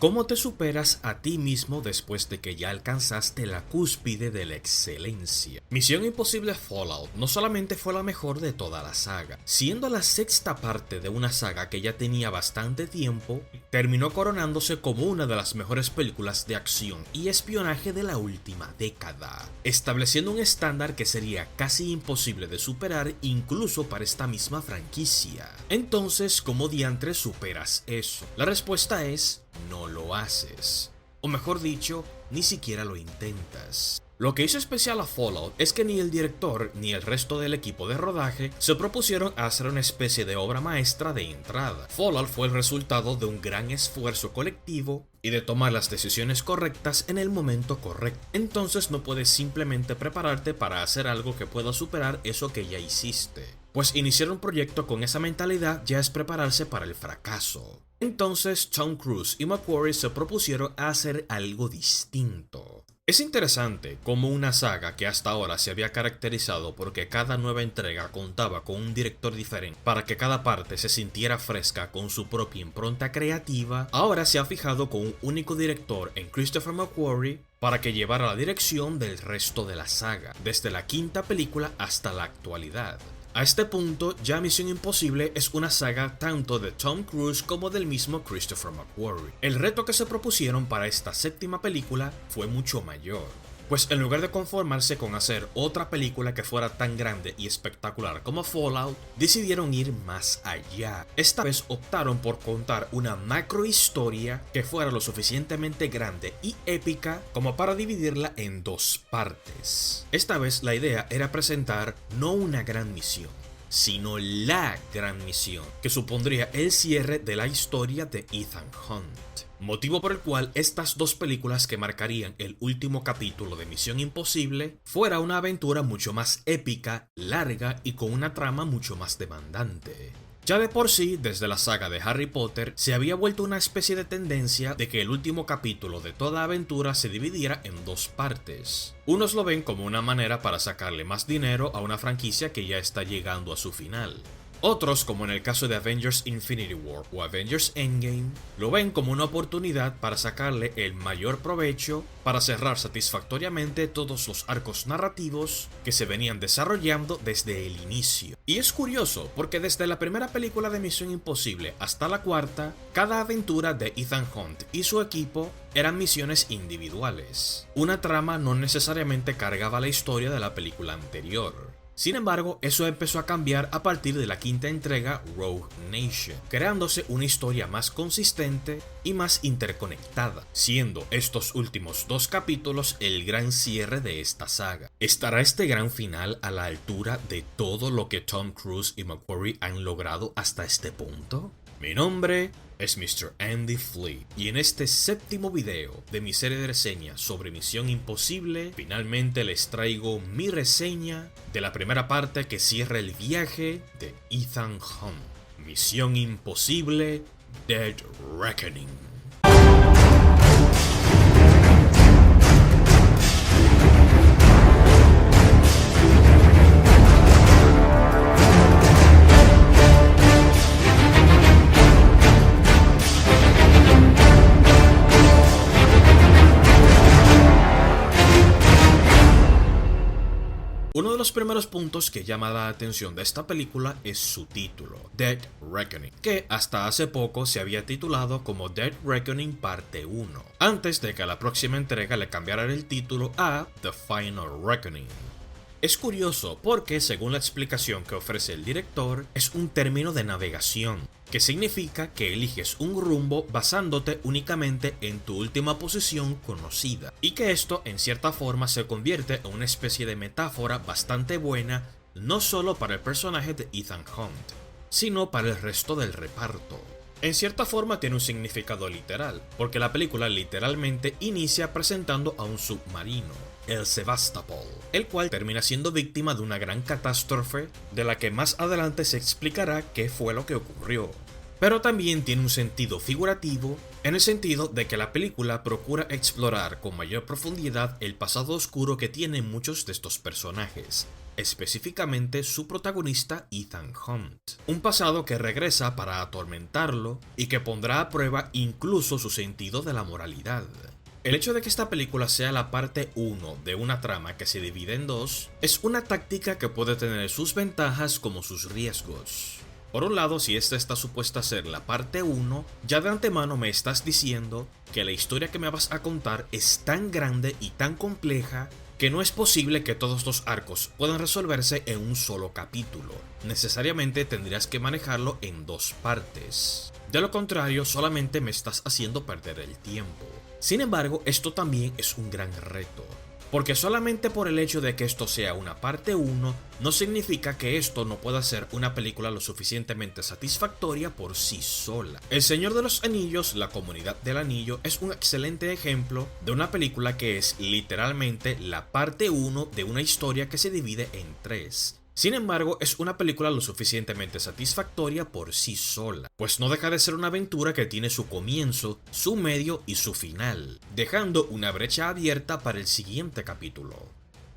¿Cómo te superas a ti mismo después de que ya alcanzaste la cúspide de la excelencia? Misión Imposible Fallout no solamente fue la mejor de toda la saga, siendo la sexta parte de una saga que ya tenía bastante tiempo, terminó coronándose como una de las mejores películas de acción y espionaje de la última década, estableciendo un estándar que sería casi imposible de superar incluso para esta misma franquicia. Entonces, ¿cómo diantres superas eso? La respuesta es: no lo haces. O mejor dicho, ni siquiera lo intentas. Lo que hizo especial a Fallout es que ni el director ni el resto del equipo de rodaje se propusieron a hacer una especie de obra maestra de entrada. Fallout fue el resultado de un gran esfuerzo colectivo y de tomar las decisiones correctas en el momento correcto. Entonces no puedes simplemente prepararte para hacer algo que pueda superar eso que ya hiciste. Pues iniciar un proyecto con esa mentalidad ya es prepararse para el fracaso. Entonces Tom Cruise y McQuarrie se propusieron a hacer algo distinto. Es interesante cómo una saga que hasta ahora se había caracterizado porque cada nueva entrega contaba con un director diferente para que cada parte se sintiera fresca con su propia impronta creativa, ahora se ha fijado con un único director en Christopher McQuarrie para que llevara la dirección del resto de la saga, desde la quinta película hasta la actualidad. A este punto, ya Misión Imposible es una saga tanto de Tom Cruise como del mismo Christopher McQuarrie. El reto que se propusieron para esta séptima película fue mucho mayor, pues en lugar de conformarse con hacer otra película que fuera tan grande y espectacular como Fallout, decidieron ir más allá. Esta vez optaron por contar una macro historia que fuera lo suficientemente grande y épica como para dividirla en dos partes. Esta vez la idea era presentar no una gran misión, sino la gran misión, que supondría el cierre de la historia de Ethan Hunt. Motivo por el cual estas dos películas que marcarían el último capítulo de Misión Imposible fuera una aventura mucho más épica, larga y con una trama mucho más demandante. Ya de por sí, desde la saga de Harry Potter, se había vuelto una especie de tendencia de que el último capítulo de toda aventura se dividiera en dos partes. Unos lo ven como una manera para sacarle más dinero a una franquicia que ya está llegando a su final. Otros, como en el caso de Avengers Infinity War o Avengers Endgame, lo ven como una oportunidad para sacarle el mayor provecho para cerrar satisfactoriamente todos los arcos narrativos que se venían desarrollando desde el inicio. Y es curioso porque desde la primera película de Misión Imposible hasta la cuarta, cada aventura de Ethan Hunt y su equipo eran misiones individuales. Una trama no necesariamente cargaba la historia de la película anterior. Sin embargo, eso empezó a cambiar a partir de la quinta entrega, Rogue Nation, creándose una historia más consistente y más interconectada, siendo estos últimos dos capítulos el gran cierre de esta saga. ¿Estará este gran final a la altura de todo lo que Tom Cruise y McQuarrie han logrado hasta este punto? Mi nombre es Mr. Andy Flea y en este séptimo video de mi serie de reseñas sobre Misión Imposible, finalmente les traigo mi reseña de la primera parte que cierra el viaje de Ethan Hunt. Misión Imposible Dead Reckoning. Uno de los primeros puntos que llama la atención de esta película es su título, Dead Reckoning, que hasta hace poco se había titulado como Dead Reckoning Parte 1, antes de que a la próxima entrega le cambiaran el título a The Final Reckoning. Es curioso porque, según la explicación que ofrece el director, es un término de navegación, que significa que eliges un rumbo basándote únicamente en tu última posición conocida, y que esto en cierta forma se convierte en una especie de metáfora bastante buena, no solo para el personaje de Ethan Hunt, sino para el resto del reparto. En cierta forma tiene un significado literal, porque la película literalmente inicia presentando a un submarino, el Sevastopol, el cual termina siendo víctima de una gran catástrofe de la que más adelante se explicará qué fue lo que ocurrió. pero también tiene un sentido figurativo en el sentido de que la película procura explorar con mayor profundidad el pasado oscuro que tienen muchos de estos personajes, específicamente su protagonista Ethan Hunt. Un pasado que regresa para atormentarlo y que pondrá a prueba incluso su sentido de la moralidad. El hecho de que esta película sea la parte 1 de una trama que se divide en dos es una táctica que puede tener sus ventajas como sus riesgos. Por un lado, si esta está supuesta a ser la parte 1, ya de antemano me estás diciendo que la historia que me vas a contar es tan grande y tan compleja que no es posible que todos los arcos puedan resolverse en un solo capítulo. Necesariamente tendrías que manejarlo en dos partes. De lo contrario, solamente me estás haciendo perder el tiempo. Sin embargo, esto también es un gran reto, porque solamente por el hecho de que esto sea una parte 1, no significa que esto no pueda ser una película lo suficientemente satisfactoria por sí sola. El Señor de los Anillos, la Comunidad del Anillo, es un excelente ejemplo de una película que es literalmente la parte 1 de una historia que se divide en 3. Sin embargo, es una película lo suficientemente satisfactoria por sí sola, pues no deja de ser una aventura que tiene su comienzo, su medio y su final, dejando una brecha abierta para el siguiente capítulo.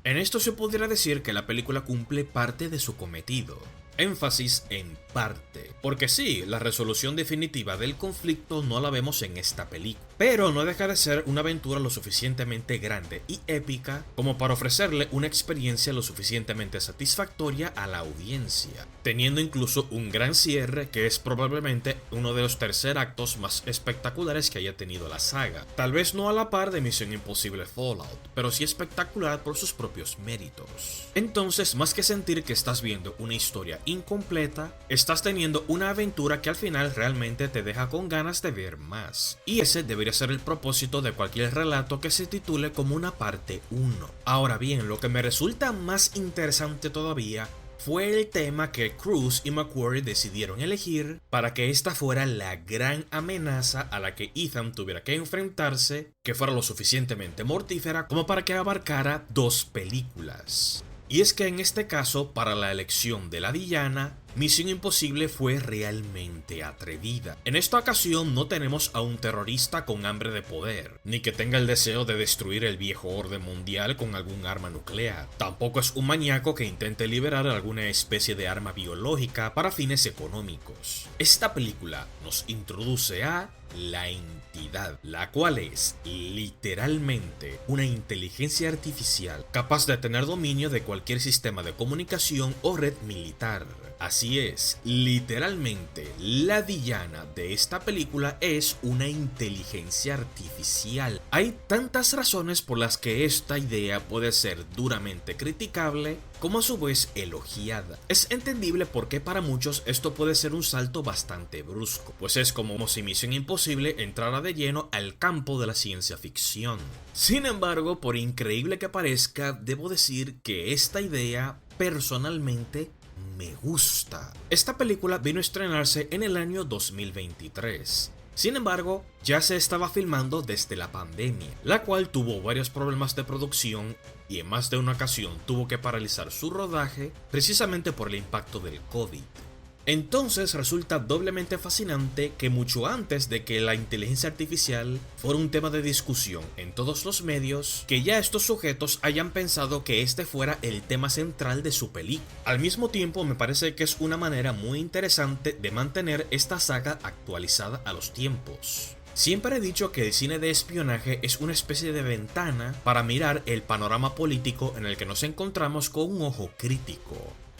En esto se podría decir que la película cumple parte de su cometido. Énfasis en parte, porque sí, la resolución definitiva del conflicto no la vemos en esta película, pero no deja de ser una aventura lo suficientemente grande y épica como para ofrecerle una experiencia lo suficientemente satisfactoria a la audiencia, teniendo incluso un gran cierre que es probablemente uno de los tercer actos más espectaculares que haya tenido la saga. Tal vez no a la par de Misión Imposible Fallout, pero sí espectacular por sus propios méritos. Entonces, más que sentir que estás viendo una historia incompleta, estás teniendo una aventura que al final realmente te deja con ganas de ver más. Y ese debería ser el propósito de cualquier relato que se titule como una parte 1. Ahora bien, lo que me resulta más interesante todavía fue el tema que Cruise y McQuarrie decidieron elegir para que esta fuera la gran amenaza a la que Ethan tuviera que enfrentarse, que fuera lo suficientemente mortífera como para que abarcara 2 películas. Y es que en este caso, para la elección de la villana, Misión Imposible fue realmente atrevida. En esta ocasión no tenemos a un terrorista con hambre de poder, ni que tenga el deseo de destruir el viejo orden mundial con algún arma nuclear. Tampoco es un maníaco que intente liberar alguna especie de arma biológica para fines económicos. Esta película nos introduce a la entidad, la cual es literalmente una inteligencia artificial capaz de tener dominio de cualquier sistema de comunicación o red militar. Así es, literalmente la villana de esta película es una inteligencia artificial. Hay tantas razones por las que esta idea puede ser duramente criticable como a su vez elogiada. Es entendible porque para muchos esto puede ser un salto bastante brusco, pues es como si Misión Imposible entrara de lleno al campo de la ciencia ficción. Sin embargo, por increíble que parezca, debo decir que esta idea personalmente me gusta. Esta película vino a estrenarse en el año 2023. Sin embargo, ya se estaba filmando desde la pandemia, la cual tuvo varios problemas de producción y en más de una ocasión tuvo que paralizar su rodaje precisamente por el impacto del COVID. Entonces resulta doblemente fascinante que mucho antes de que la inteligencia artificial fuera un tema de discusión en todos los medios, que ya estos sujetos hayan pensado que este fuera el tema central de su película. Al mismo tiempo me parece que es una manera muy interesante de mantener esta saga actualizada a los tiempos. Siempre he dicho que el cine de espionaje es una especie de ventana para mirar el panorama político en el que nos encontramos con un ojo crítico.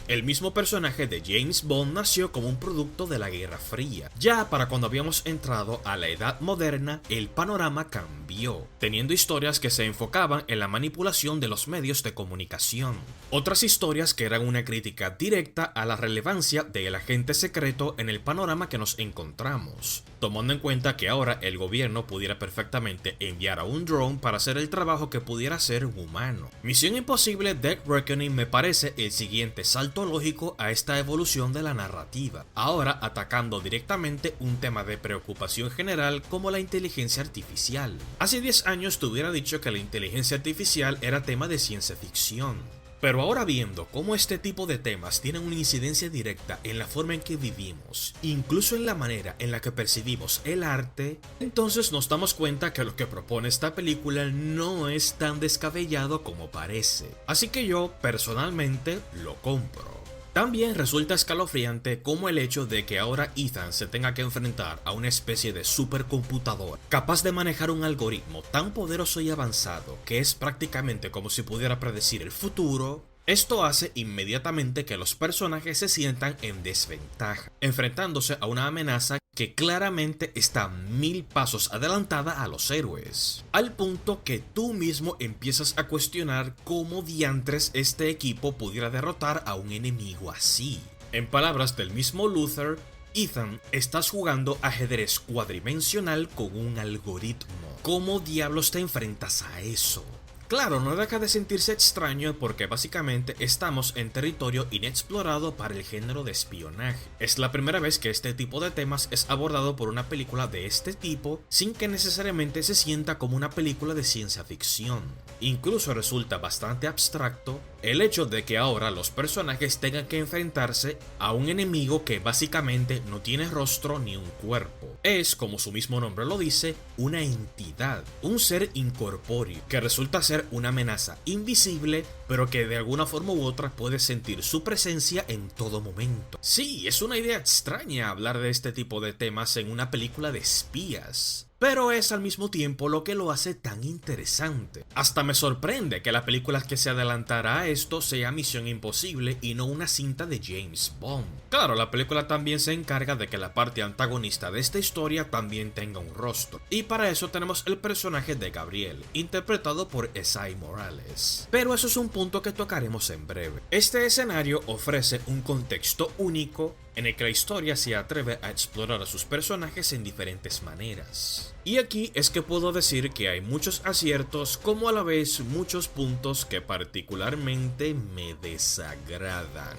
El mismo personaje de James Bond nació como un producto de la Guerra Fría. Ya para cuando habíamos entrado a la edad moderna, el panorama cambió, teniendo historias que se enfocaban en la manipulación de los medios de comunicación. Otras historias que eran una crítica directa a la relevancia del agente secreto en el panorama que nos encontramos, tomando en cuenta que ahora el gobierno pudiera perfectamente enviar a un drone para hacer el trabajo que pudiera hacer un humano. Misión Imposible Dead Reckoning me parece el siguiente salto lógico a esta evolución de la narrativa, ahora atacando directamente un tema de preocupación general como la inteligencia artificial. Hace 10 años te hubiera dicho que la inteligencia artificial era tema de ciencia ficción. Pero ahora viendo cómo este tipo de temas tienen una incidencia directa en la forma en que vivimos, incluso en la manera en la que percibimos el arte, entonces nos damos cuenta que lo que propone esta película no es tan descabellado como parece. Así que yo, personalmente, lo compro. También resulta escalofriante como el hecho de que ahora Ethan se tenga que enfrentar a una especie de supercomputador capaz de manejar un algoritmo tan poderoso y avanzado que es prácticamente como si pudiera predecir el futuro. Esto hace inmediatamente que los personajes se sientan en desventaja, enfrentándose a una amenaza que claramente está 1000 pasos adelantada a los héroes, al punto que tú mismo empiezas a cuestionar cómo diantres este equipo pudiera derrotar a un enemigo así. En palabras del mismo Luther, Ethan, estás jugando ajedrez cuadridimensional con un algoritmo. ¿Cómo diablos te enfrentas a eso? Claro, no deja de sentirse extraño porque básicamente estamos en territorio inexplorado para el género de espionaje. Es la primera vez que este tipo de temas es abordado por una película de este tipo sin que necesariamente se sienta como una película de ciencia ficción. Incluso resulta bastante abstracto el hecho de que ahora los personajes tengan que enfrentarse a un enemigo que básicamente no tiene rostro ni un cuerpo. Es, como su mismo nombre lo dice, una entidad, un ser incorpóreo que resulta ser una amenaza invisible, pero que de alguna forma u otra puede sentir su presencia en todo momento. Sí, es una idea extraña hablar de este tipo de temas en una película de espías, pero es al mismo tiempo lo que lo hace tan interesante. Hasta me sorprende que la película que se adelantará a esto sea Misión Imposible y no una cinta de James Bond. Claro, la película también se encarga de que la parte antagonista de esta historia también tenga un rostro, y para eso tenemos el personaje de Gabriel, interpretado por Esai Morales. Pero eso es un punto que tocaremos en breve. Este escenario ofrece un contexto único en el que la historia se atreve a explorar a sus personajes en diferentes maneras. Y aquí es que puedo decir que hay muchos aciertos como a la vez muchos puntos que particularmente me desagradan.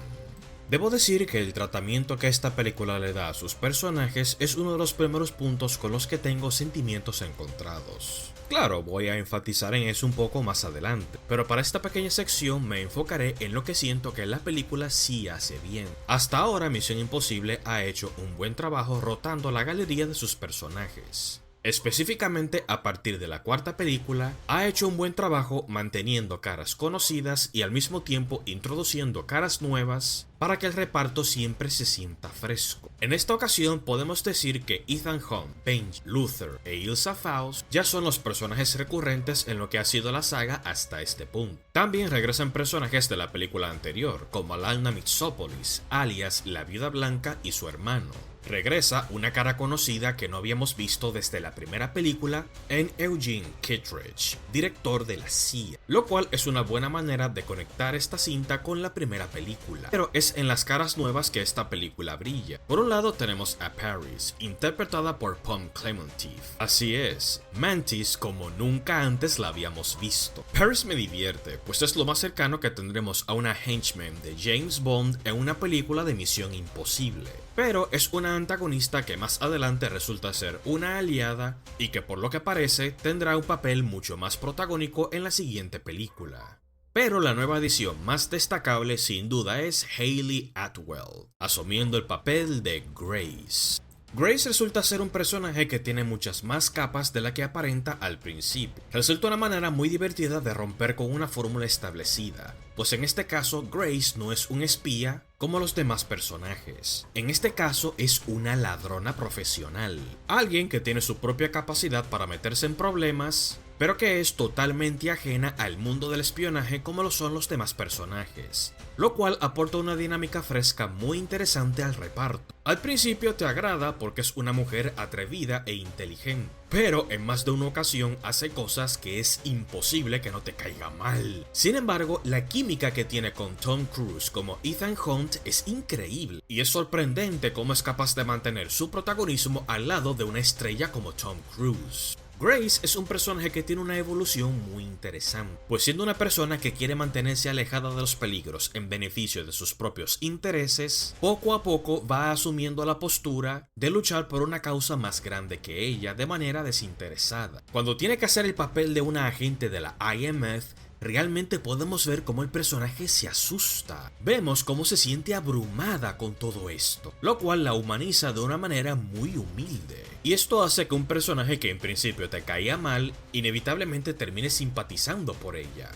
Debo decir que el tratamiento que esta película le da a sus personajes es uno de los primeros puntos con los que tengo sentimientos encontrados. Claro, voy a enfatizar en eso un poco más adelante, pero para esta pequeña sección me enfocaré en lo que siento que la película sí hace bien. Hasta ahora Misión Imposible ha hecho un buen trabajo rotando la galería de sus personajes. Específicamente a partir de la cuarta película, ha hecho un buen trabajo manteniendo caras conocidas y al mismo tiempo introduciendo caras nuevas para que el reparto siempre se sienta fresco. En esta ocasión podemos decir que Ethan Hunt, Benji, Luther e Ilsa Faust ya son los personajes recurrentes en lo que ha sido la saga hasta este punto. También regresan personajes de la película anterior, como Alana Mitsopoulos, alias la Viuda Blanca y su hermano. Regresa una cara conocida que no habíamos visto desde la primera película en Eugene Kittredge, director de la CIA, lo cual es una buena manera de conectar esta cinta con la primera película. Pero es en las caras nuevas que esta película brilla. Por un lado tenemos a Paris, interpretada por Pom Klementieff. Así es, Mantis como nunca antes la habíamos visto. Paris me divierte, pues es lo más cercano que tendremos a una henchman de James Bond en una película de Misión Imposible. Pero es una antagonista que más adelante resulta ser una aliada y que por lo que parece tendrá un papel mucho más protagónico en la siguiente película. Pero la nueva adición más destacable sin duda es Hayley Atwell, asumiendo el papel de Grace. Grace resulta ser un personaje que tiene muchas más capas de la que aparenta al principio. Resulta una manera muy divertida de romper con una fórmula establecida, pues en este caso Grace no es un espía como los demás personajes. En este caso es una ladrona profesional, alguien que tiene su propia capacidad para meterse en problemas, pero que es totalmente ajena al mundo del espionaje como lo son los demás personajes, lo cual aporta una dinámica fresca muy interesante al reparto. Al principio te agrada porque es una mujer atrevida e inteligente, pero en más de una ocasión hace cosas que es imposible que no te caiga mal. Sin embargo, la química que tiene con Tom Cruise como Ethan Hunt es increíble, y es sorprendente cómo es capaz de mantener su protagonismo al lado de una estrella como Tom Cruise. Grace es un personaje que tiene una evolución muy interesante, pues siendo una persona que quiere mantenerse alejada de los peligros en beneficio de sus propios intereses, poco a poco va asumiendo la postura de luchar por una causa más grande que ella de manera desinteresada. Cuando tiene que hacer el papel de una agente de la IMF, realmente podemos ver cómo el personaje se asusta. Vemos cómo se siente abrumada con todo esto, lo cual la humaniza de una manera muy humilde. Y esto hace que un personaje que en principio te caía mal, inevitablemente termine simpatizando por ella.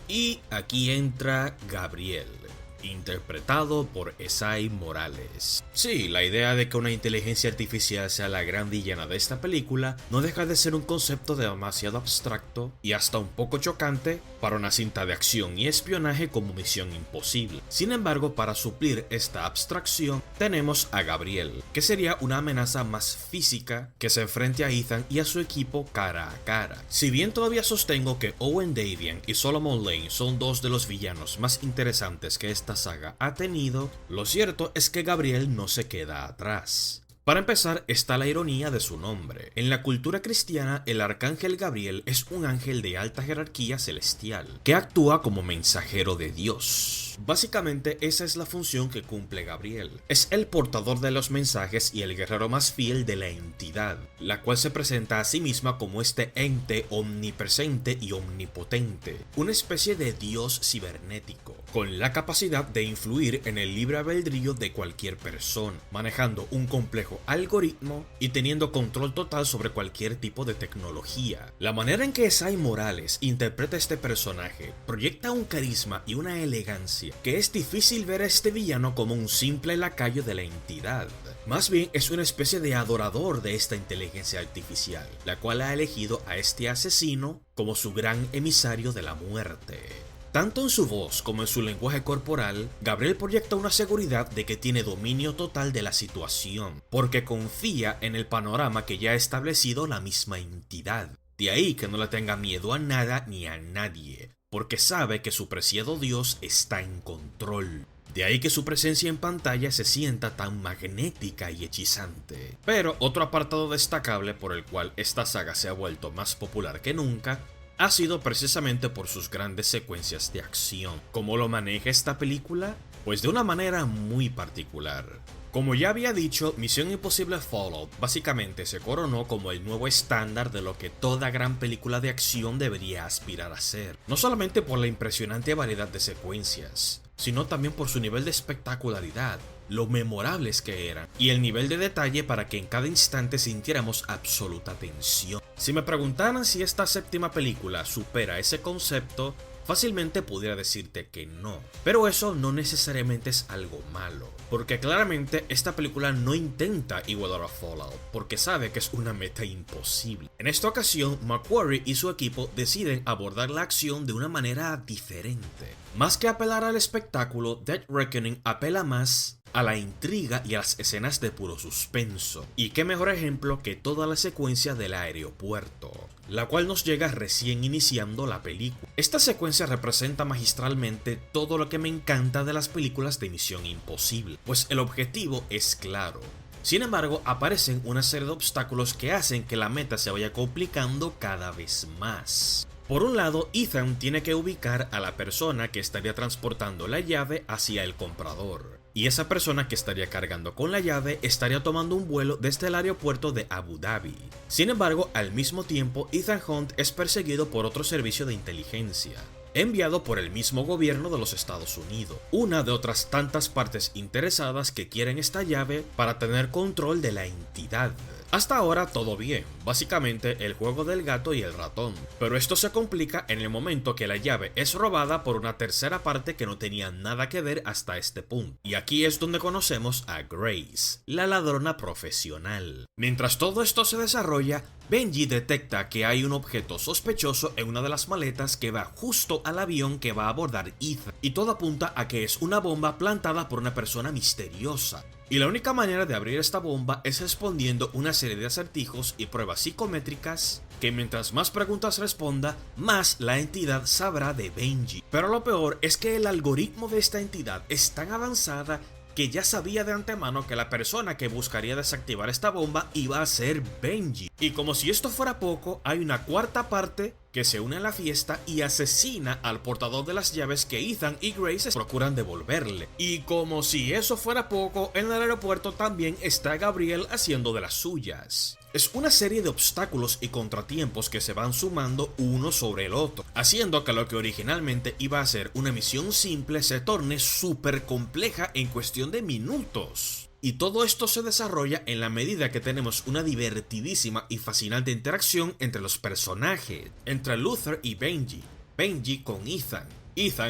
Y aquí entra Gabriel, interpretado por Esai Morales. Sí, la idea de que una inteligencia artificial sea la gran villana de esta película no deja de ser un concepto demasiado abstracto y hasta un poco chocante para una cinta de acción y espionaje como Misión Imposible. Sin embargo, para suplir esta abstracción, tenemos a Gabriel, que sería una amenaza más física que se enfrente a Ethan y a su equipo cara a cara. Si bien todavía sostengo que Owen Davian y Solomon Lane son dos de los villanos más interesantes que esta saga ha tenido, lo cierto es que Gabriel no se queda atrás. Para empezar, está la ironía de su nombre. En la cultura cristiana, el arcángel Gabriel es un ángel de alta jerarquía celestial, que actúa como mensajero de Dios. Básicamente, esa es la función que cumple Gabriel. Es el portador de los mensajes y el guerrero más fiel de la entidad, la cual se presenta a sí misma como este ente omnipresente y omnipotente, una especie de dios cibernético, con la capacidad de influir en el libre albedrío de cualquier persona, manejando un complejo algoritmo y teniendo control total sobre cualquier tipo de tecnología. La manera en que Esai Morales interpreta a este personaje proyecta un carisma y una elegancia que es difícil ver a este villano como un simple lacayo de la entidad. Más bien es una especie de adorador de esta inteligencia artificial, la cual ha elegido a este asesino como su gran emisario de la muerte. Tanto en su voz como en su lenguaje corporal, Gabriel proyecta una seguridad de que tiene dominio total de la situación, porque confía en el panorama que ya ha establecido la misma entidad. De ahí que no le tenga miedo a nada ni a nadie, porque sabe que su preciado Dios está en control. De ahí que su presencia en pantalla se sienta tan magnética y hechizante. Pero otro apartado destacable por el cual esta saga se ha vuelto más popular que nunca ha sido precisamente por sus grandes secuencias de acción. ¿Cómo lo maneja esta película? Pues de una manera muy particular. Como ya había dicho, Misión Imposible Fallout básicamente se coronó como el nuevo estándar de lo que toda gran película de acción debería aspirar a ser. No solamente por la impresionante variedad de secuencias, sino también por su nivel de espectacularidad, lo memorables que eran, y el nivel de detalle para que en cada instante sintiéramos absoluta tensión. Si me preguntaran si esta séptima película supera ese concepto, fácilmente pudiera decirte que no, pero eso no necesariamente es algo malo, porque claramente esta película no intenta igualar a Fallout, porque sabe que es una meta imposible. En esta ocasión, McQuarrie y su equipo deciden abordar la acción de una manera diferente. Más que apelar al espectáculo, Dead Reckoning apela más a la intriga y a las escenas de puro suspenso. Y qué mejor ejemplo que toda la secuencia del aeropuerto, la cual nos llega recién iniciando la película. Esta secuencia representa magistralmente todo lo que me encanta de las películas de Misión Imposible, pues el objetivo es claro. Sin embargo, aparecen una serie de obstáculos que hacen que la meta se vaya complicando cada vez más. Por un lado, Ethan tiene que ubicar a la persona que estaría transportando la llave hacia el comprador, y esa persona que estaría cargando con la llave estaría tomando un vuelo desde el aeropuerto de Abu Dhabi. Sin embargo, al mismo tiempo, Ethan Hunt es perseguido por otro servicio de inteligencia, enviado por el mismo gobierno de los Estados Unidos, una de otras tantas partes interesadas que quieren esta llave para tener control de la entidad. Hasta ahora todo bien, básicamente el juego del gato y el ratón, pero esto se complica en el momento que la llave es robada por una tercera parte que no tenía nada que ver hasta este punto, y aquí es donde conocemos a Grace, la ladrona profesional. Mientras todo esto se desarrolla, Benji detecta que hay un objeto sospechoso en una de las maletas que va justo al avión que va a abordar Ethan, y todo apunta a que es una bomba plantada por una persona misteriosa. Y la única manera de abrir esta bomba es respondiendo una serie de acertijos y pruebas psicométricas que mientras más preguntas responda, más la entidad sabrá de Benji. Pero lo peor es que el algoritmo de esta entidad es tan avanzada que ya sabía de antemano que la persona que buscaría desactivar esta bomba iba a ser Benji. Y como si esto fuera poco, hay una cuarta parte que se une a la fiesta y asesina al portador de las llaves que Ethan y Grace procuran devolverle. Y como si eso fuera poco, en el aeropuerto también está Gabriel haciendo de las suyas. Es una serie de obstáculos y contratiempos que se van sumando uno sobre el otro, haciendo que lo que originalmente iba a ser una misión simple se torne súper compleja en cuestión de minutos. Y todo esto se desarrolla en la medida que tenemos una divertidísima y fascinante interacción entre los personajes, entre Luther y Benji, Benji con Ethan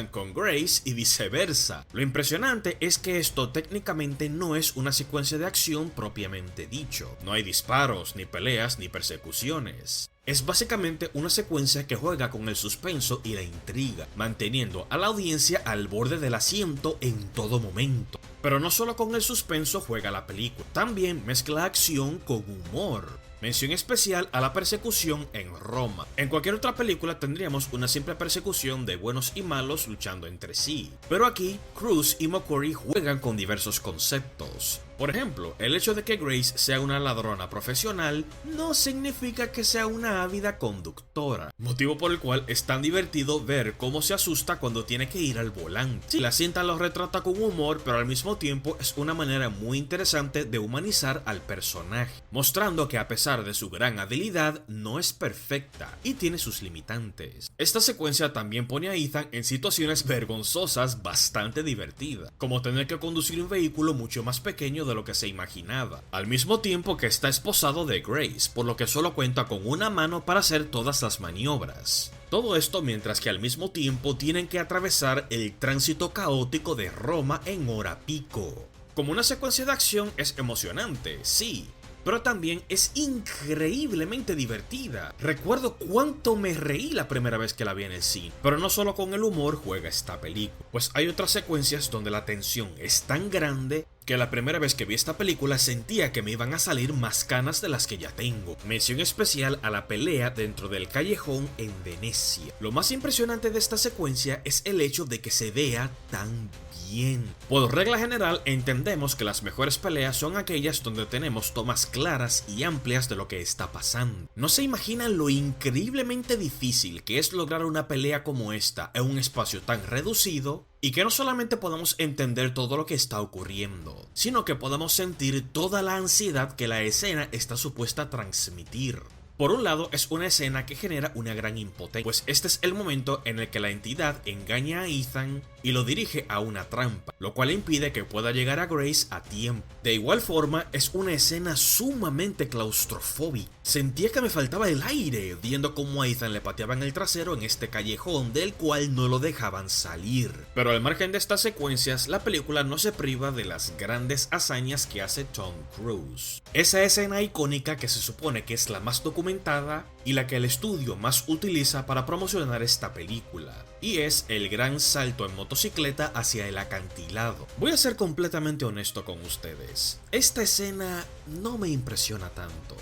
con Grace y viceversa. Lo impresionante es que esto técnicamente no es una secuencia de acción propiamente dicho. No hay disparos, ni peleas, ni persecuciones. Es básicamente una secuencia que juega con el suspenso y la intriga, manteniendo a la audiencia al borde del asiento en todo momento. Pero no solo con el suspenso juega la película, también mezcla acción con humor. Mención especial a la persecución en Roma. En cualquier otra película tendríamos una simple persecución de buenos y malos luchando entre sí, pero aquí Cruise y McQuarrie juegan con diversos conceptos. Por ejemplo, el hecho de que Grace sea una ladrona profesional no significa que sea una ávida conductora, motivo por el cual es tan divertido ver cómo se asusta cuando tiene que ir al volante. Sí, la cinta lo retrata con humor, pero al mismo tiempo es una manera muy interesante de humanizar al personaje, mostrando que a pesar de su gran habilidad, no es perfecta y tiene sus limitantes. Esta secuencia también pone a Ethan en situaciones vergonzosas bastante divertidas, como tener que conducir un vehículo mucho más pequeño de lo que se imaginaba, al mismo tiempo que está esposado de Grace, por lo que solo cuenta con una mano para hacer todas las maniobras. Todo esto mientras que al mismo tiempo tienen que atravesar el tránsito caótico de Roma en hora pico. Como una secuencia de acción es emocionante, sí, pero también es increíblemente divertida. Recuerdo cuánto me reí la primera vez que la vi en el cine, pero no solo con el humor juega esta película, pues hay otras secuencias donde la tensión es tan grande que la primera vez que vi esta película sentía que me iban a salir más canas de las que ya tengo. Mención especial a la pelea dentro del callejón en Venecia. Lo más impresionante de esta secuencia es el hecho de que se vea tan bien. Por regla general entendemos que las mejores peleas son aquellas donde tenemos tomas claras y amplias de lo que está pasando. No se imaginan lo increíblemente difícil que es lograr una pelea como esta en un espacio tan reducido, y que no solamente podamos entender todo lo que está ocurriendo, sino que podamos sentir toda la ansiedad que la escena está supuesta a transmitir. Por un lado, es una escena que genera una gran impotencia, pues este es el momento en el que la entidad engaña a Ethan y lo dirige a una trampa, lo cual impide que pueda llegar a Grace a tiempo. De igual forma, es una escena sumamente claustrofóbica. Sentía que me faltaba el aire viendo cómo a Ethan le pateaban el trasero en este callejón del cual no lo dejaban salir. Pero al margen de estas secuencias, la película no se priva de las grandes hazañas que hace Tom Cruise. Esa escena icónica que se supone que es la más documentada y la que el estudio más utiliza para promocionar esta película, y es el gran salto en motocicleta hacia el acantilado. Voy a ser completamente honesto con ustedes, esta escena no me impresiona tanto.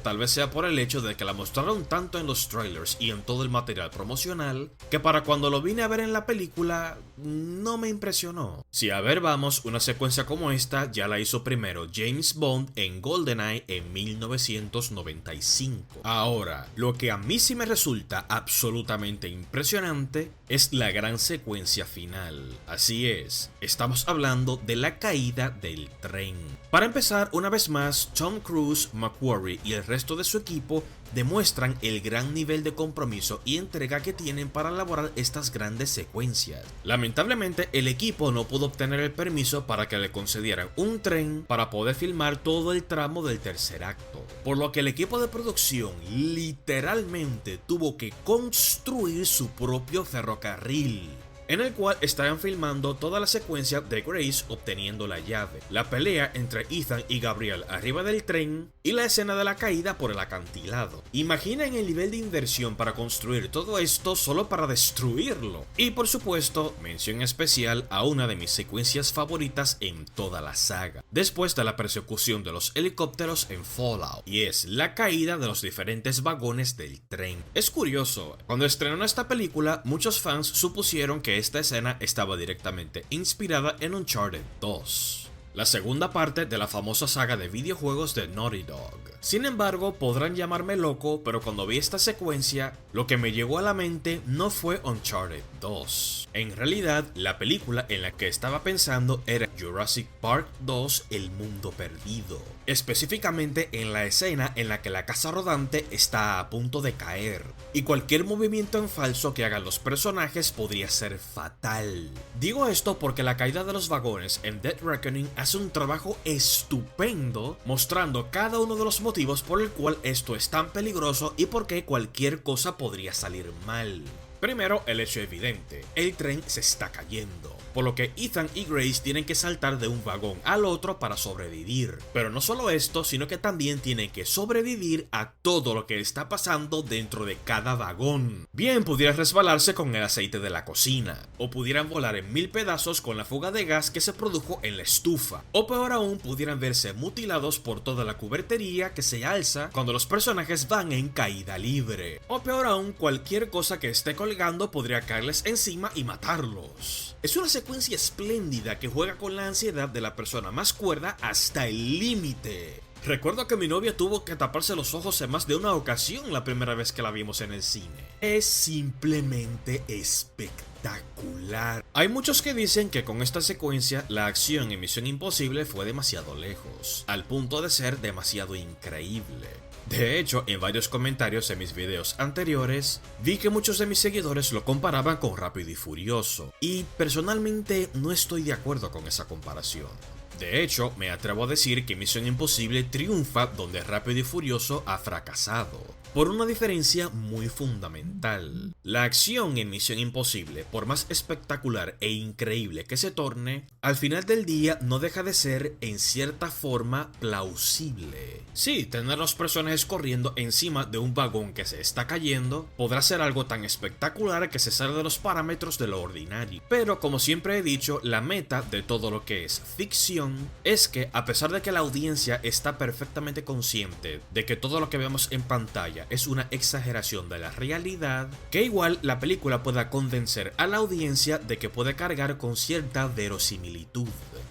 Tal vez sea por el hecho de que la mostraron tanto en los trailers y en todo el material promocional, que para cuando lo vine a ver en la película, no me impresionó. Si a ver vamos, una secuencia como esta ya la hizo primero James Bond en GoldenEye en 1995. Ahora, lo que a mí sí me resulta absolutamente impresionante es la gran secuencia final. Así es, estamos hablando de la caída del tren. Para empezar, una vez más, Tom Cruise, McQuarrie y el resto de su equipo demuestran el gran nivel de compromiso y entrega que tienen para elaborar estas grandes secuencias. Lamentablemente, el equipo no pudo obtener el permiso para que le concedieran un tren para poder filmar todo el tramo del tercer acto, por lo que el equipo de producción literalmente tuvo que construir su propio ferrocarril, en el cual estarán filmando toda la secuencia de Grace obteniendo la llave, la pelea entre Ethan y Gabriel arriba del tren y la escena de la caída por el acantilado. Imaginen el nivel de inversión para construir todo esto solo para destruirlo. Y por supuesto, mención especial a una de mis secuencias favoritas en toda la saga, después de la persecución de los helicópteros en Fallout, y es la caída de los diferentes vagones del tren. Es curioso, cuando estrenó esta película, muchos fans supusieron que esta escena estaba directamente inspirada en Uncharted 2, la segunda parte de la famosa saga de videojuegos de Naughty Dog. Sin embargo, podrán llamarme loco, pero cuando vi esta secuencia, lo que me llegó a la mente no fue Uncharted 2. En realidad, la película en la que estaba pensando era Jurassic Park 2: El Mundo Perdido. Específicamente en la escena en la que la casa rodante está a punto de caer, y cualquier movimiento en falso que hagan los personajes podría ser fatal. Digo esto porque la caída de los vagones en Dead Reckoning hace un trabajo estupendo mostrando cada uno de los motivos por el cual esto es tan peligroso y por qué cualquier cosa podría salir mal. Primero, el hecho evidente: el tren se está cayendo, por lo que Ethan y Grace tienen que saltar de un vagón al otro para sobrevivir. Pero no solo esto, sino que también tienen que sobrevivir a todo lo que está pasando dentro de cada vagón. Bien pudieran resbalarse con el aceite de la cocina, o pudieran volar en 1000 pedazos con la fuga de gas que se produjo en la estufa, o peor aún, pudieran verse mutilados por toda la cubertería que se alza cuando los personajes van en caída libre, o peor aún, cualquier cosa que esté colgando podría caerles encima y matarlos. Es una secuencia espléndida que juega con la ansiedad de la persona más cuerda hasta el límite. Recuerdo que mi novia tuvo que taparse los ojos en más de una ocasión la primera vez que la vimos en el cine. Es simplemente espectacular. Hay muchos que dicen que con esta secuencia la acción en Misión Imposible fue demasiado lejos, al punto de ser demasiado increíble. De hecho, en varios comentarios en mis videos anteriores, vi que muchos de mis seguidores lo comparaban con Rápido y Furioso, y personalmente no estoy de acuerdo con esa comparación. De hecho, me atrevo a decir que Misión Imposible triunfa donde Rápido y Furioso ha fracasado, por una diferencia muy fundamental. La acción en Misión Imposible, por más espectacular e increíble que se torne, al final del día no deja de ser, en cierta forma, plausible. Sí, tener a los personajes corriendo encima de un vagón que se está cayendo podrá ser algo tan espectacular que se sale de los parámetros de lo ordinario. Pero como siempre he dicho, la meta de todo lo que es ficción es que, a pesar de que la audiencia está perfectamente consciente de que todo lo que vemos en pantalla es una exageración de la realidad, que igual la película pueda convencer a la audiencia de que puede cargar con cierta verosimilitud,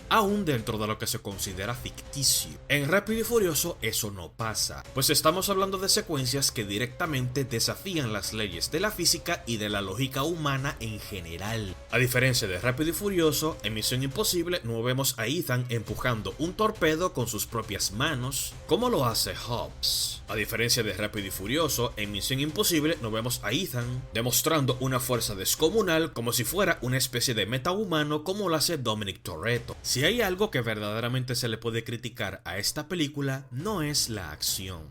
aún dentro de lo que se considera ficticio. En Rápido y Furioso eso no pasa, pues estamos hablando de secuencias que directamente desafían las leyes de la física y de la lógica humana en general. A diferencia de Rápido y Furioso, en Misión Imposible no vemos a Ethan empujando un torpedo con sus propias manos, como lo hace Hobbs. A diferencia de Rápido y Furioso, en Misión Imposible no vemos a Ethan demostrando una fuerza descomunal como si fuera una especie de metahumano como lo hace Dominic Toretto. Si hay algo que verdaderamente se le puede criticar a esta película, no es la acción.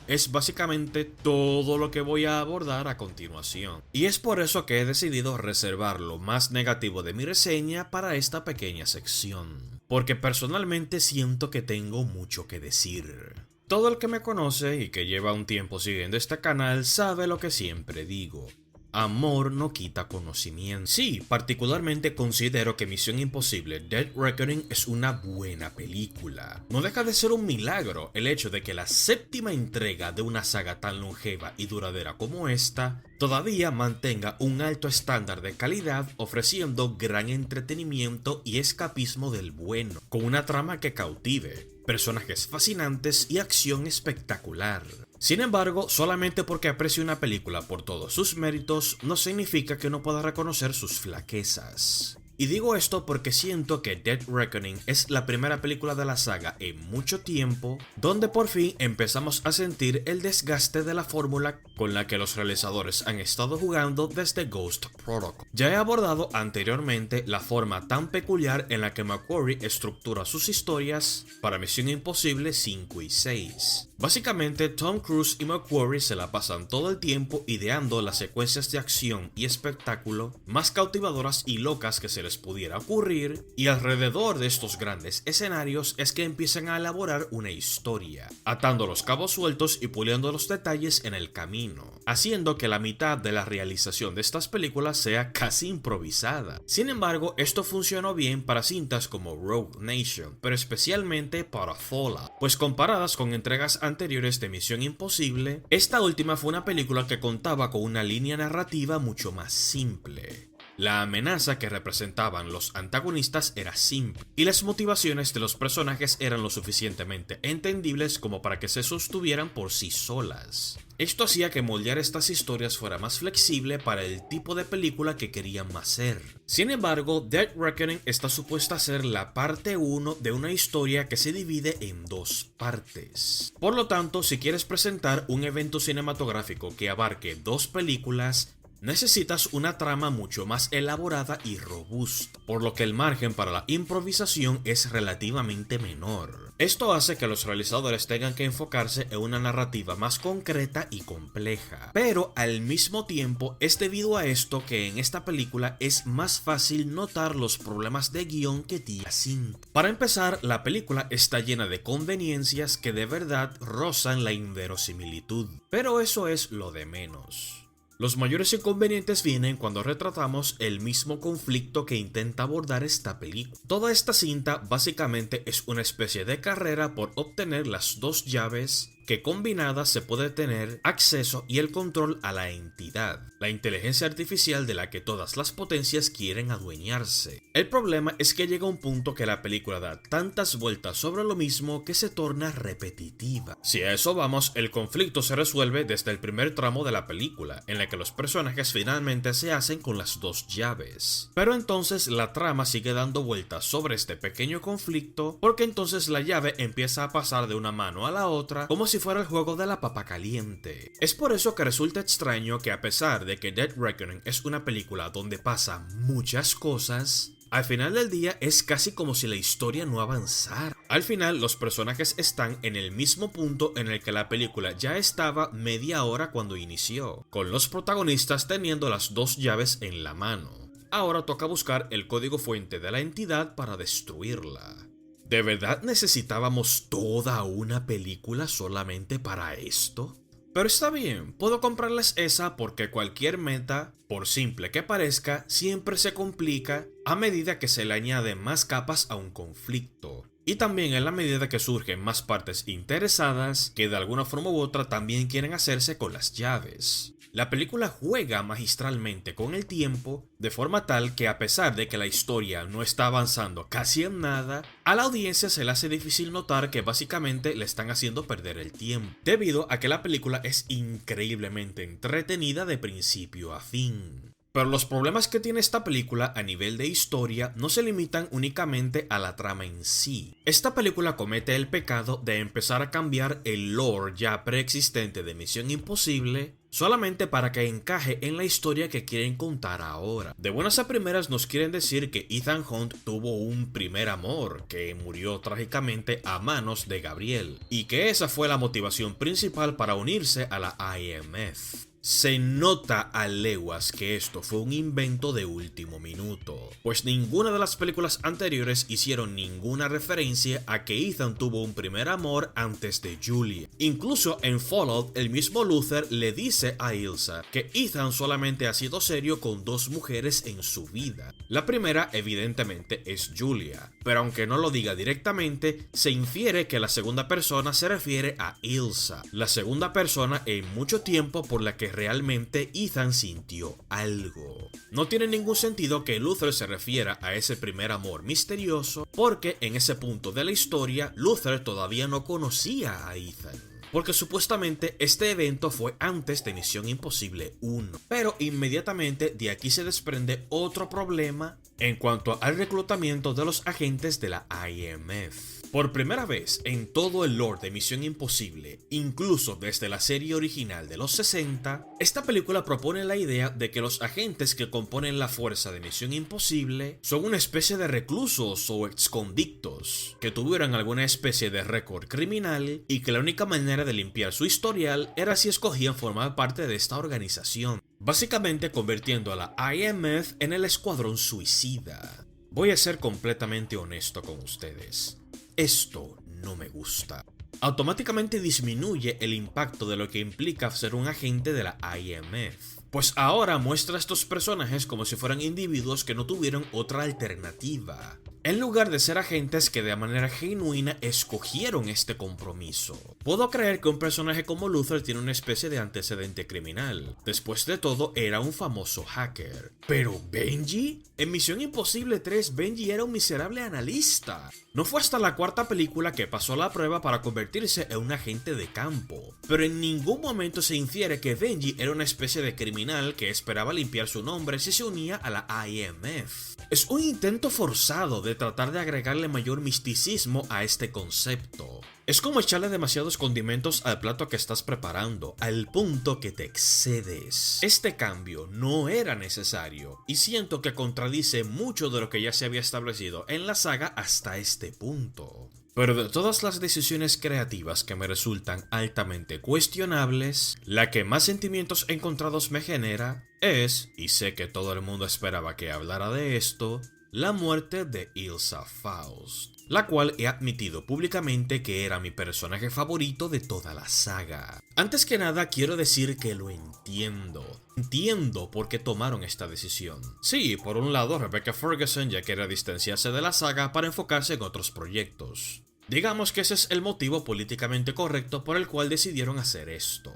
Es básicamente todo lo que voy a abordar a continuación. Y es por eso que he decidido reservar lo más negativo de mi reseña para esta pequeña sección, porque personalmente siento que tengo mucho que decir. Todo el que me conoce y que lleva un tiempo siguiendo este canal sabe lo que siempre digo: amor no quita conocimiento. Sí, particularmente considero que Misión Imposible Dead Reckoning es una buena película. No deja de ser un milagro el hecho de que la séptima entrega de una saga tan longeva y duradera como esta todavía mantenga un alto estándar de calidad, ofreciendo gran entretenimiento y escapismo del bueno, con una trama que cautive, personajes fascinantes y acción espectacular. Sin embargo, solamente porque aprecio una película por todos sus méritos, no significa que no pueda reconocer sus flaquezas. Y digo esto porque siento que Dead Reckoning es la primera película de la saga en mucho tiempo donde por fin empezamos a sentir el desgaste de la fórmula con la que los realizadores han estado jugando desde Ghost Protocol. Ya he abordado anteriormente la forma tan peculiar en la que McQuarrie estructura sus historias para Misión Imposible 5 y 6. Básicamente, Tom Cruise y McQuarrie se la pasan todo el tiempo ideando las secuencias de acción y espectáculo más cautivadoras y locas que se les pudiera ocurrir, y alrededor de estos grandes escenarios es que empiezan a elaborar una historia, atando los cabos sueltos y puliendo los detalles en el camino, haciendo que la mitad de la realización de estas películas sea casi improvisada. Sin embargo, esto funcionó bien para cintas como Rogue Nation, pero especialmente para Fallout, pues comparadas con entregas anteriores de Misión Imposible, esta última fue una película que contaba con una línea narrativa mucho más simple. La amenaza que representaban los antagonistas era simple, y las motivaciones de los personajes eran lo suficientemente entendibles como para que se sostuvieran por sí solas. Esto hacía que moldear estas historias fuera más flexible para el tipo de película que querían hacer. Sin embargo, Dead Reckoning está supuesta a ser la parte 1 de una historia que se divide en dos partes. Por lo tanto, si quieres presentar un evento cinematográfico que abarque dos películas, necesitas una trama mucho más elaborada y robusta, por lo que el margen para la improvisación es relativamente menor. Esto hace que los realizadores tengan que enfocarse en una narrativa más concreta y compleja, pero al mismo tiempo es debido a esto que en esta película es más fácil notar los problemas de guión que tiene la cinta. Para empezar, la película está llena de conveniencias que de verdad rozan la inverosimilitud, pero eso es lo de menos. Los mayores inconvenientes vienen cuando retratamos el mismo conflicto que intenta abordar esta película. Toda esta cinta básicamente es una especie de carrera por obtener las dos llaves que combinadas se puede tener acceso y el control a la entidad, la inteligencia artificial de la que todas las potencias quieren adueñarse. El problema es que llega un punto que la película da tantas vueltas sobre lo mismo que se torna repetitiva. Si a eso vamos, el conflicto se resuelve desde el primer tramo de la película, en la que los personajes finalmente se hacen con las dos llaves. Pero entonces la trama sigue dando vueltas sobre este pequeño conflicto, porque entonces la llave empieza a pasar de una mano a la otra como si fuera el juego de la papa caliente. Es por eso que resulta extraño que, a pesar de que Dead Reckoning es una película donde pasan muchas cosas, al final del día es casi como si la historia no avanzara. Al final los personajes están en el mismo punto en el que la película ya estaba media hora cuando inició, con los protagonistas teniendo las dos llaves en la mano. Ahora toca buscar el código fuente de la entidad para destruirla. ¿De verdad necesitábamos toda una película solamente para esto? Pero está bien, puedo comprarles esa porque cualquier meta, por simple que parezca, siempre se complica a medida que se le añaden más capas a un conflicto. Y también en la medida que surgen más partes interesadas que de alguna forma u otra también quieren hacerse con las llaves. La película juega magistralmente con el tiempo, de forma tal que, a pesar de que la historia no está avanzando casi en nada, a la audiencia se le hace difícil notar que básicamente le están haciendo perder el tiempo, debido a que la película es increíblemente entretenida de principio a fin. Pero los problemas que tiene esta película a nivel de historia no se limitan únicamente a la trama en sí. Esta película comete el pecado de empezar a cambiar el lore ya preexistente de Misión Imposible solamente para que encaje en la historia que quieren contar ahora. De buenas a primeras nos quieren decir que Ethan Hunt tuvo un primer amor que murió trágicamente a manos de Gabriel, y que esa fue la motivación principal para unirse a la IMF. Se nota a leguas que esto fue un invento de último minuto, pues ninguna de las películas anteriores hicieron ninguna referencia a que Ethan tuvo un primer amor antes de Julia. Incluso en Fallout, el mismo Luther le dice a Ilsa que Ethan solamente ha sido serio con dos mujeres en su vida. La primera, evidentemente, es Julia, pero aunque no lo diga directamente, se infiere que la segunda persona se refiere a Ilsa, la segunda persona en mucho tiempo por la que realmente Ethan sintió algo. No tiene ningún sentido que Luther se refiera a ese primer amor misterioso, porque en ese punto de la historia Luther todavía no conocía a Ethan, porque supuestamente este evento fue antes de Misión Imposible 1. Pero inmediatamente de aquí se desprende otro problema en cuanto al reclutamiento de los agentes de la IMF. Por primera vez en todo el lore de Misión Imposible, incluso desde la serie original de los 60, esta película propone la idea de que los agentes que componen la fuerza de Misión Imposible son una especie de reclusos o exconvictos que tuvieran alguna especie de récord criminal y que la única manera de limpiar su historial era si escogían formar parte de esta organización, básicamente convirtiendo a la IMF en el escuadrón suicida. Voy a ser completamente honesto con ustedes. Esto no me gusta. Automáticamente disminuye el impacto de lo que implica ser un agente de la IMF, pues ahora muestra a estos personajes como si fueran individuos que no tuvieron otra alternativa. en lugar de ser agentes que de manera genuina escogieron este compromiso. Puedo creer que un personaje como Luther tiene una especie de antecedente criminal. Después de todo, era un famoso hacker. ¿Pero Benji? En Misión Imposible 3, Benji era un miserable analista. No fue hasta la cuarta película que pasó la prueba para convertirse en un agente de campo. Pero en ningún momento se infiere que Benji era una especie de criminal que esperaba limpiar su nombre si se unía a la IMF. Es un intento forzado de tratar de agregarle mayor misticismo a este concepto. Es como echarle demasiados condimentos al plato que estás preparando, al punto que te excedes. Este cambio no era necesario, y siento que contradice mucho de lo que ya se había establecido en la saga hasta este punto. Pero de todas las decisiones creativas que me resultan altamente cuestionables, la que más sentimientos encontrados me genera es, y sé que todo el mundo esperaba que hablara de esto, la muerte de Ilsa Faust, la cual he admitido públicamente que era mi personaje favorito de toda la saga. Antes que nada quiero decir que lo entiendo. Entiendo por qué tomaron esta decisión. Sí, por un lado Rebecca Ferguson ya quería distanciarse de la saga para enfocarse en otros proyectos. Digamos que ese es el motivo políticamente correcto por el cual decidieron hacer esto.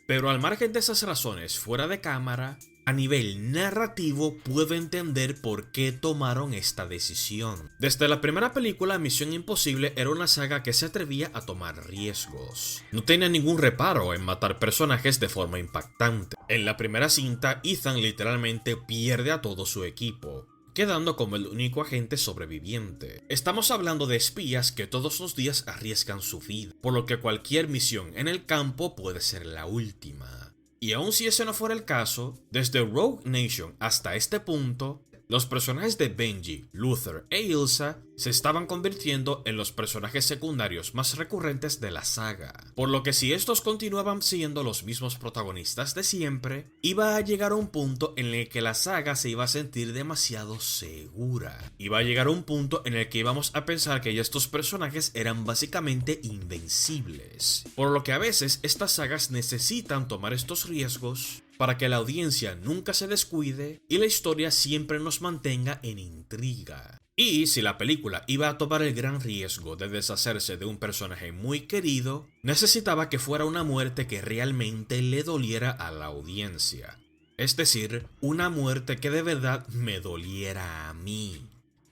Pero al margen de esas razones fuera de cámara, a nivel narrativo puedo entender por qué tomaron esta decisión. Desde la primera película, Misión Imposible era una saga que se atrevía a tomar riesgos. No tenía ningún reparo en matar personajes de forma impactante. En la primera cinta, Ethan literalmente pierde a todo su equipo, quedando como el único agente sobreviviente. Estamos hablando de espías que todos los días arriesgan su vida, por lo que cualquier misión en el campo puede ser la última. Y aun si ese no fuera el caso, desde Rogue Nation hasta este punto, los personajes de Benji, Luther e Ilsa se estaban convirtiendo en los personajes secundarios más recurrentes de la saga, por lo que si estos continuaban siendo los mismos protagonistas de siempre, iba a llegar a un punto en el que la saga se iba a sentir demasiado segura. Iba a llegar a un punto en el que íbamos a pensar que ya estos personajes eran básicamente invencibles, por lo que a veces estas sagas necesitan tomar estos riesgos para que la audiencia nunca se descuide y la historia siempre nos mantenga en intriga. Y si la película iba a tomar el gran riesgo de deshacerse de un personaje muy querido, necesitaba que fuera una muerte que realmente le doliera a la audiencia. Es decir, una muerte que de verdad me doliera a mí.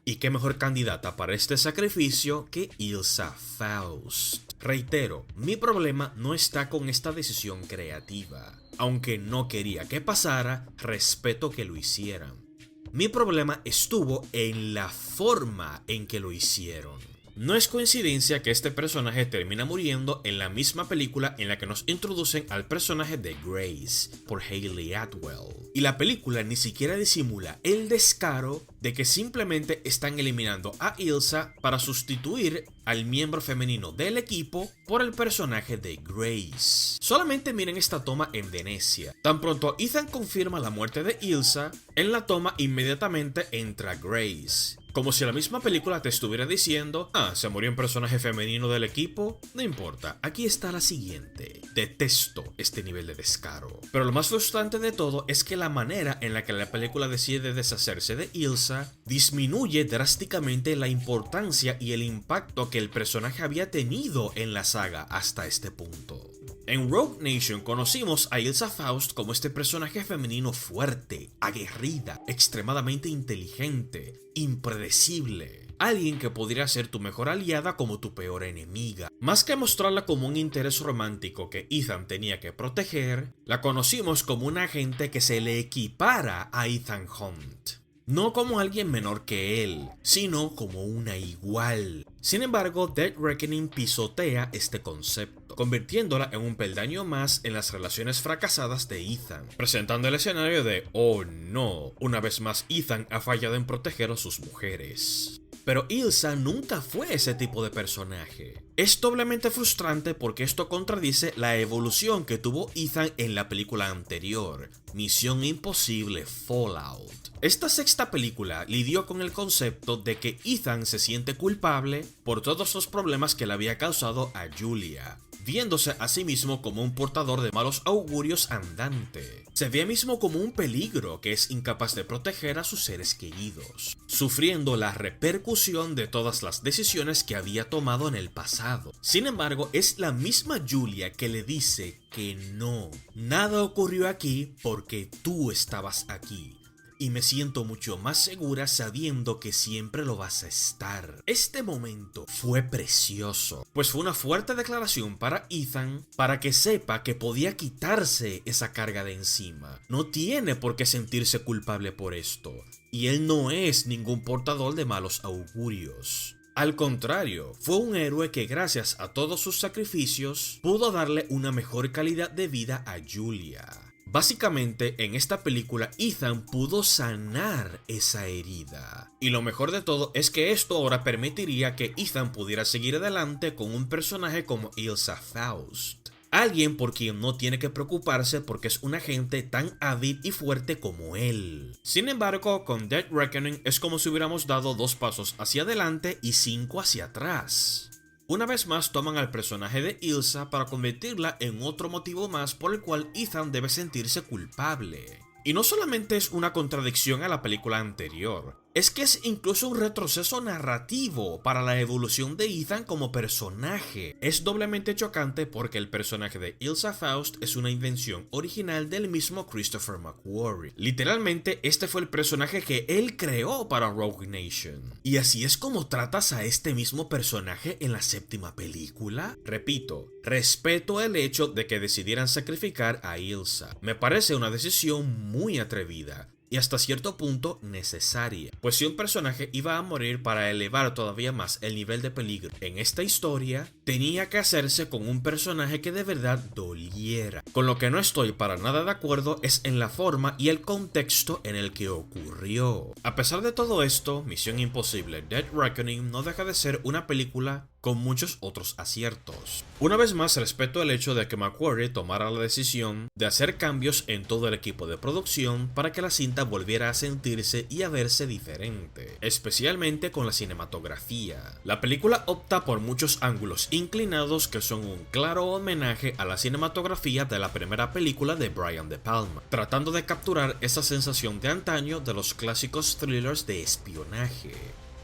Y qué mejor candidata para este sacrificio que Ilsa Faust. Reitero, mi problema no está con esta decisión creativa. Aunque no quería que pasara, respeto que lo hicieran. Mi problema estuvo en la forma en que lo hicieron. No es coincidencia que este personaje termina muriendo en la misma película en la que nos introducen al personaje de Grace, por Hayley Atwell. Y la película ni siquiera disimula el descaro de que simplemente están eliminando a Ilsa para sustituir al miembro femenino del equipo por el personaje de Grace. Solamente miren esta toma en Venecia. Tan pronto Ethan confirma la muerte de Ilsa, en la toma inmediatamente entra Grace. Como si la misma película te estuviera diciendo, se murió un personaje femenino del equipo, no importa, aquí está la siguiente. Detesto este nivel de descaro. Pero lo más frustrante de todo es que la manera en la que la película decide deshacerse de Ilsa disminuye drásticamente la importancia y el impacto que el personaje había tenido en la saga hasta este punto. En Rogue Nation conocimos a Ilsa Faust como este personaje femenino fuerte, aguerrida, extremadamente inteligente, impredecible. Alguien que podría ser tu mejor aliada como tu peor enemiga. Más que mostrarla como un interés romántico que Ethan tenía que proteger, la conocimos como un agente que se le equipara a Ethan Hunt. No como alguien menor que él, sino como una igual. Sin embargo, Dead Reckoning pisotea este concepto, convirtiéndola en un peldaño más en las relaciones fracasadas de Ethan, presentando el escenario de oh no, una vez más Ethan ha fallado en proteger a sus mujeres. Pero Ilsa nunca fue ese tipo de personaje. Es doblemente frustrante porque esto contradice la evolución que tuvo Ethan en la película anterior, Misión Imposible Fallout. Esta sexta película lidió con el concepto de que Ethan se siente culpable por todos los problemas que le había causado a Julia. viéndose a sí mismo como un portador de malos augurios andante. Se ve a mismo como un peligro que es incapaz de proteger a sus seres queridos, sufriendo la repercusión de todas las decisiones que había tomado en el pasado. Sin embargo, es la misma Julia que le dice que no, nada ocurrió aquí porque tú estabas aquí. Y me siento mucho más segura sabiendo que siempre lo vas a estar. Este momento fue precioso, pues fue una fuerte declaración para Ethan para que sepa que podía quitarse esa carga de encima. No tiene por qué sentirse culpable por esto, y él no es ningún portador de malos augurios. Al contrario, fue un héroe que gracias a todos sus sacrificios pudo darle una mejor calidad de vida a Julia. Básicamente, en esta película, Ethan pudo sanar esa herida. Y lo mejor de todo es que esto ahora permitiría que Ethan pudiera seguir adelante con un personaje como Ilsa Faust. Alguien por quien no tiene que preocuparse porque es un agente tan hábil y fuerte como él. Sin embargo, con Dead Reckoning es como si hubiéramos dado 2 pasos hacia adelante y 5 hacia atrás. Una vez más toman al personaje de Ilsa para convertirla en otro motivo más por el cual Ethan debe sentirse culpable. Y no solamente es una contradicción a la película anterior, es que es incluso un retroceso narrativo para la evolución de Ethan como personaje. Es doblemente chocante porque el personaje de Ilsa Faust es una invención original del mismo Christopher McQuarrie. Literalmente, este fue el personaje que él creó para Rogue Nation. Y así es como tratas a este mismo personaje en la 7ª película. Repito, respeto el hecho de que decidieran sacrificar a Ilsa. Me parece una decisión muy atrevida. Y hasta cierto punto necesaria, pues si un personaje iba a morir para elevar todavía más el nivel de peligro en esta historia, tenía que hacerse con un personaje que de verdad doliera. Con lo que no estoy para nada de acuerdo es en la forma y el contexto en el que ocurrió. A pesar de todo esto, Misión Imposible Dead Reckoning no deja de ser una película con muchos otros aciertos. Una vez más, respeto el hecho de que McQuarrie tomara la decisión de hacer cambios en todo el equipo de producción para que la cinta volviera a sentirse y a verse diferente, especialmente con la cinematografía. La película opta por muchos ángulos inclinados que son un claro homenaje a la cinematografía de la primera película de Brian De Palma, tratando de capturar esa sensación de antaño de los clásicos thrillers de espionaje.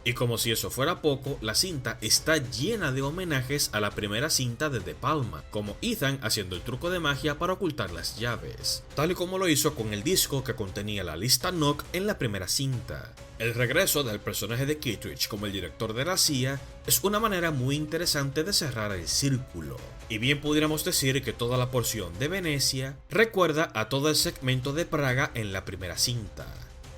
Y como si eso fuera poco, la cinta está llena de homenajes a la primera cinta de De Palma, como Ethan haciendo el truco de magia para ocultar las llaves, tal y como lo hizo con el disco que contenía la lista Knock en la primera cinta. El regreso del personaje de Kittredge como el director de la CIA es una manera muy interesante de cerrar el círculo. Y bien pudiéramos decir que toda la porción de Venecia recuerda a todo el segmento de Praga en la primera cinta.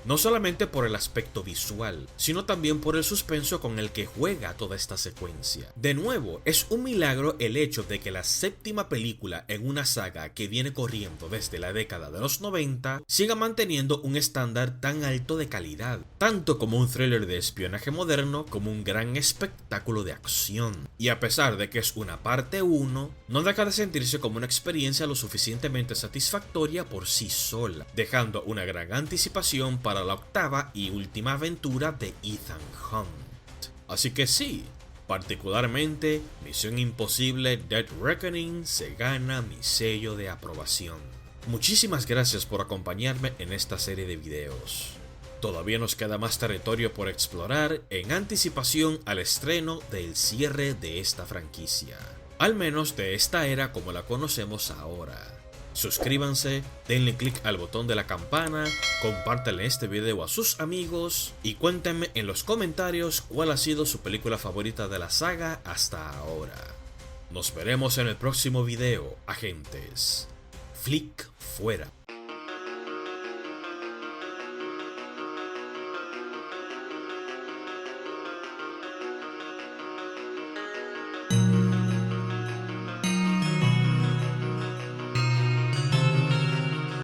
No solamente por el aspecto visual, sino también por el suspenso con el que juega toda esta secuencia. De nuevo, es un milagro el hecho de que la 7ª película en una saga que viene corriendo desde la década de los 90 siga manteniendo un estándar tan alto de calidad, tanto como un thriller de espionaje moderno como un gran espectáculo de acción. Y a pesar de que es una parte 1, no deja de sentirse como una experiencia lo suficientemente satisfactoria por sí sola, dejando una gran anticipación para la 8ª y última aventura de Ethan Hunt. Así que sí, particularmente Misión Imposible Dead Reckoning se gana mi sello de aprobación. Muchísimas gracias por acompañarme en esta serie de videos. Todavía nos queda más territorio por explorar en anticipación al estreno del cierre de esta franquicia, al menos de esta era como la conocemos ahora. Suscríbanse, denle click al botón de la campana, compártanle este video a sus amigos y cuéntenme en los comentarios cuál ha sido su película favorita de la saga hasta ahora. Nos veremos en el próximo video, agentes. Flick fuera.